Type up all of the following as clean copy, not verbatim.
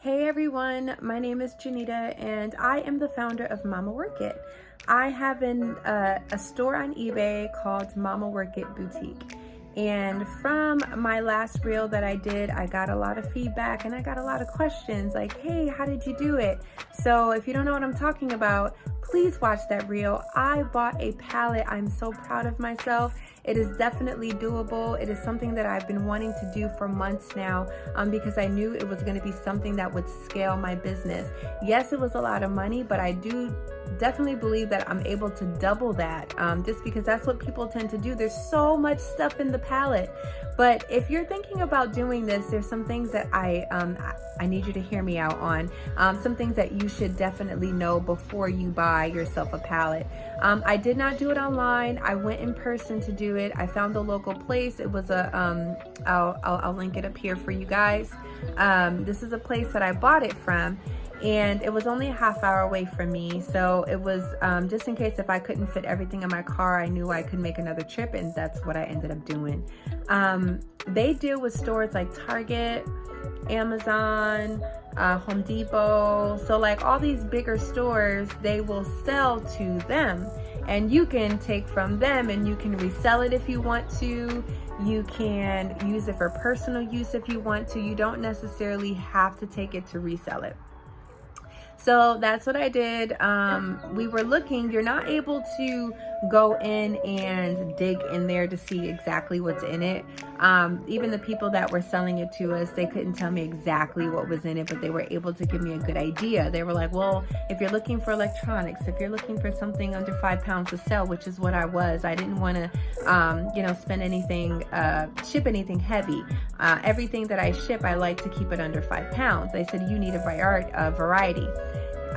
Hey everyone, my name is Janita and I am the founder of Mama Work It. I have a store on eBay called Mama Work It Boutique. And from my last reel that I did, I got a lot of feedback and I got a lot of questions like, hey, how did you do it? So if you don't know what I'm talking about, please watch that reel. I bought a pallet. I'm so proud of myself. It is definitely doable. It is something that I've been wanting to do for months now because I knew it was going to be something that would scale my business. Yes, it was a lot of money, but I do definitely believe that I'm able to double that just because that's what people tend to do. There's so much stuff in the pallet. But if you're thinking about doing this, there's some things that I need you to hear me out on. Some things that you should definitely know before you buy yourself a pallet. I did not do it online. I went in person to do it. I found the local place. It was I'll link it up here for you guys. This is a place that I bought it from, and it was only a half hour away from me. So it was just in case if I couldn't fit everything in my car, I knew I could make another trip, and that's what I ended up doing. They deal with stores like Target, Amazon, Home Depot. So like all these bigger stores, they will sell to them, and you can take from them and you can resell it if you want to. You can use it for personal use if you want to. You don't necessarily have to take it to resell it. So that's what I did. We were looking, you're not able to go in and dig in there to see exactly what's in it. Even the people that were selling it to us, they couldn't tell me exactly what was in it, but they were able to give me a good idea. They were like, well, if you're looking for electronics, if you're looking for something under 5 pounds to sell, which is what I was, I didn't want to, spend anything, ship anything heavy. Everything that I ship, I like to keep it under 5 pounds. They said, you need a variety.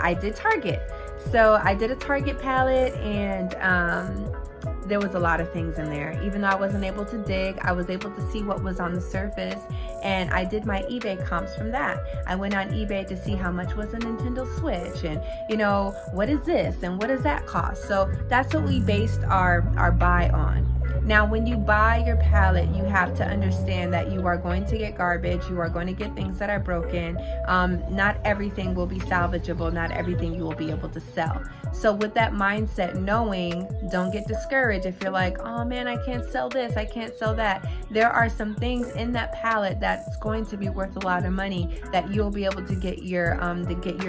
I did Target. So I did a Target pallet, and there was a lot of things in there. Even though I wasn't able to dig, I was able to see what was on the surface, and I did my eBay comps from that. I went on eBay to see how much was a Nintendo Switch, and what is this and what does that cost. So that's what we based our buy on. Now, when you buy your pallet, you have to understand that you are going to get garbage. You are going to get things that are broken. Not everything will be salvageable. Not everything you will be able to sell. So with that mindset, knowing, don't get discouraged if you're like, oh man, I can't sell this, I can't sell that. There are some things in that pallet that's going to be worth a lot of money that you'll be able to get your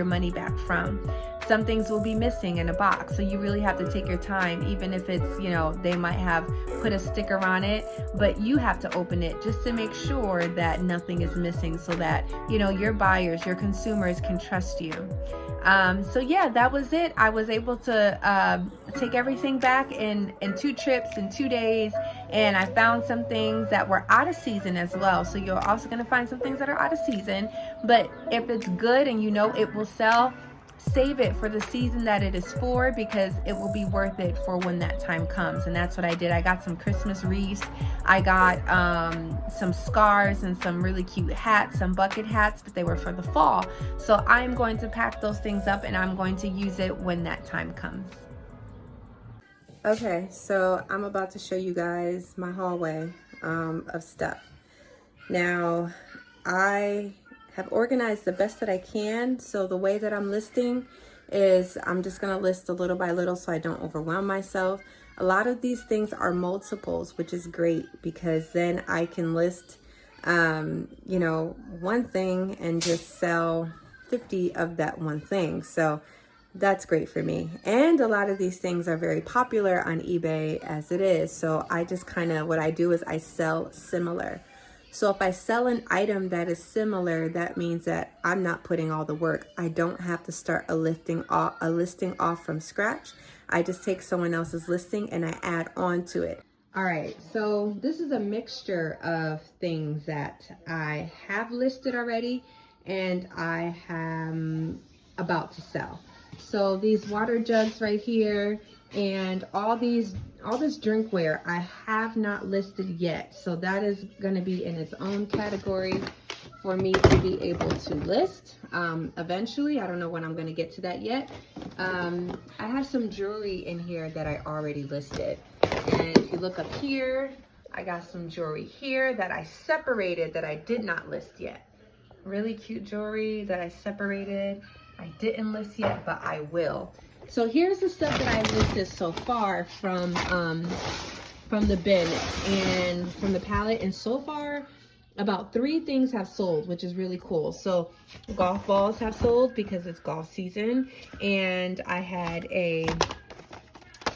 money back from. Some things will be missing in a box, so you really have to take your time, even if it's, they might have put a sticker on it, but you have to open it just to make sure that nothing is missing, so that, your buyers, your consumers can trust you. So yeah, that was it. I was able to take everything back in 2 trips in 2 days, and I found some things that were out of season as well. So you're also going to find some things that are out of season, but if it's good and it will sell, save it for the season that it is for, because it will be worth it for when that time comes. And that's what I did. I got some Christmas wreaths. I got some scarves and some really cute hats, some bucket hats, but they were for the fall. So I'm going to pack those things up and I'm going to use it when that time comes. Okay, so I'm about to show you guys my hallway of stuff. Now, I have organized the best that I can. So the way that I'm listing is I'm just going to list a little by little so I don't overwhelm myself. A lot of these things are multiples, which is great because then I can list, one thing and just sell 50 of that one thing. So that's great for me. And a lot of these things are very popular on eBay as it is. So I just what I do is I sell similar. So if I sell an item that is similar, that means that I'm not putting all the work. I don't have to start a listing off from scratch. I just take someone else's listing and I add on to it. All right, so this is a mixture of things that I have listed already and I am about to sell. So these water jugs right here and all this drinkware I have not listed yet. So that is going to be in its own category for me to be able to list eventually. I don't know when I'm going to get to that yet. I have some jewelry in here that I already listed. And if you look up here, I got some jewelry here that I separated that I did not list yet. really cute jewelry that I separated. I didn't list yet, but I will. So here's the stuff that I listed so far from the bin and from the pallet, and so far about 3 things have sold, which is really cool. So golf balls have sold because it's golf season, and I had a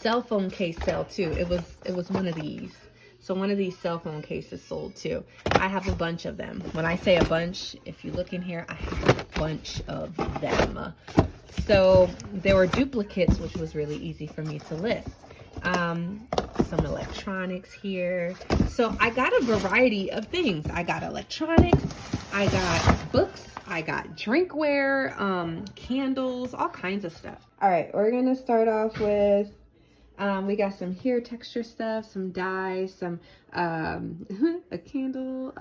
cell phone case sale too. It was one of these. So one of these cell phone cases sold too. I have a bunch of them. When I say a bunch, if you look in here, I have a bunch of them. So there were duplicates, which was really easy for me to list. Some electronics here. So I got a variety of things. I got electronics, I got books, I got drinkware, candles, all kinds of stuff. All right, we're gonna start off with, we got some hair texture stuff, some dyes, some, a candle,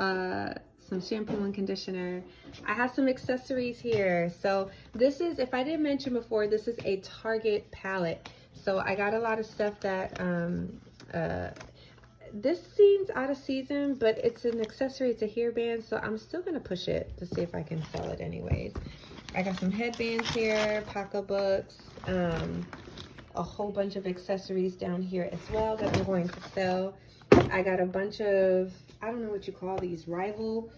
some shampoo and conditioner. I have some accessories here. So this is, if I didn't mention before, this is a Target palette. So I got a lot of stuff that, this seems out of season, but it's an accessory, it's a hairband, so I'm still gonna push it to see if I can sell it anyways. I got some headbands here, pocketbooks, a whole bunch of accessories down here as well that I'm going to sell. I got a bunch of, I don't know what you call these, rival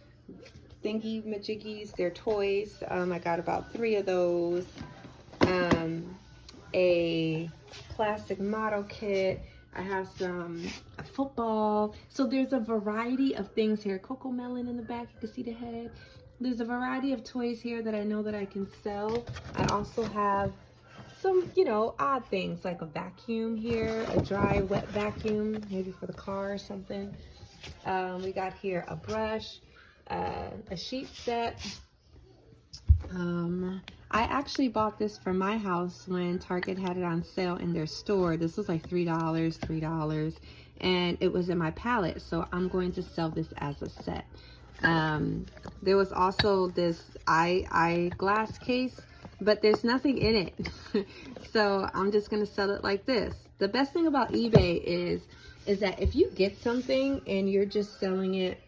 thingy majiggies, they're toys. I got about 3 of those. A plastic model kit. I have a football. So there's a variety of things here. Cocoa melon in the back, you can see the head. There's a variety of toys here that I know that I can sell. I also have some, you know, odd things like a vacuum here, a dry, wet vacuum, maybe for the car or something. We got here a brush, a sheet set. I actually bought this for my house when Target had it on sale in their store. This was like $3, and it was in my palette, so I'm going to sell this as a set. There was also this eyeglass case, but there's nothing in it. So I'm just gonna sell it like this. The best thing about eBay is that if you get something and you're just selling it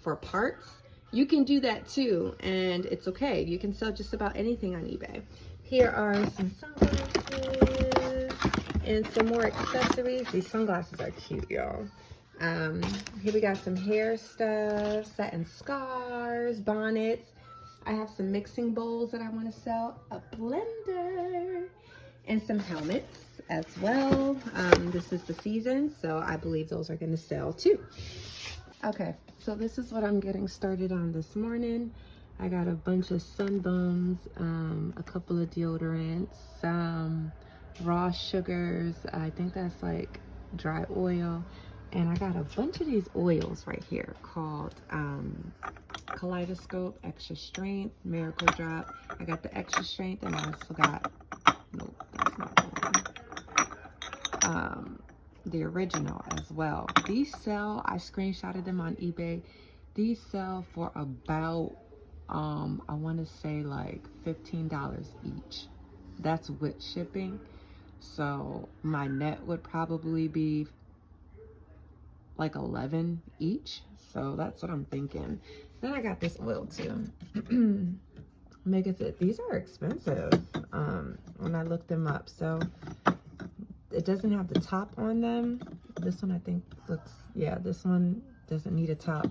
for parts, you can do that too, and it's okay. You can sell just about anything on eBay. Here are some sunglasses and some more accessories. These sunglasses are cute, y'all. Here we got some hair stuff, satin scarves, bonnets. I have some mixing bowls that I want to sell, a blender, and some helmets as well. This is the season, so I believe those are going to sell too. Okay, so this is what I'm getting started on this morning. I got a bunch of sunbones, a couple of deodorants, some raw sugars. I think that's like dry oil. And I got a bunch of these oils right here called Kaleidoscope, Extra Strength, Miracle Drop. I got the extra strength, and I also got, nope, that's not the one. The original as well. These sell, I screenshotted them on eBay. These sell for about, I want to say like $15 each. That's with shipping. So my net would probably be like 11 each. So that's what I'm thinking. Then I got this oil too. These are expensive when I looked them up. So it doesn't have the top on them. This one I think looks, yeah, this one doesn't need a top,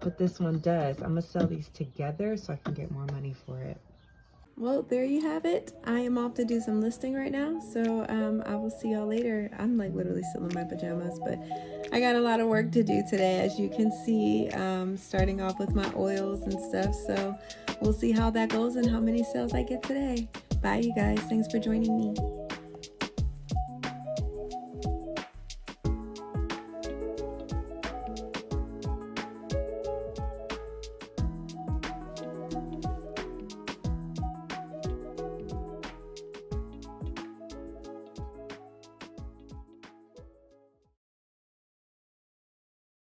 but this one does. I'm gonna sell these together so I can get more money for it. Well, there you have it. I am off to do some listing right now, so I will see y'all later. I'm like literally still in my pajamas, but I got a lot of work to do today, as you can see, starting off with my oils and stuff. So we'll see how that goes and how many sales I get today. Bye, you guys. Thanks for joining me.